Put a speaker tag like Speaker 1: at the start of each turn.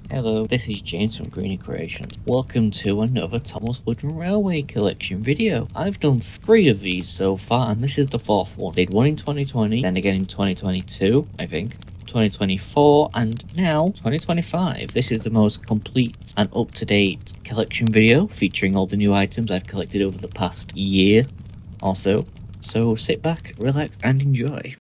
Speaker 1: Hello, this is James from Greeny Creations. Welcome to another Thomas Woodrun Railway Collection video. I've done 3 of these so far, and this is the 4th one. Did one in 2020, then again in 2022, I think, 2024, and now 2025. This is the most complete and up-to-date collection video featuring all the new items I've collected over the past year or so. So sit back, relax, and enjoy.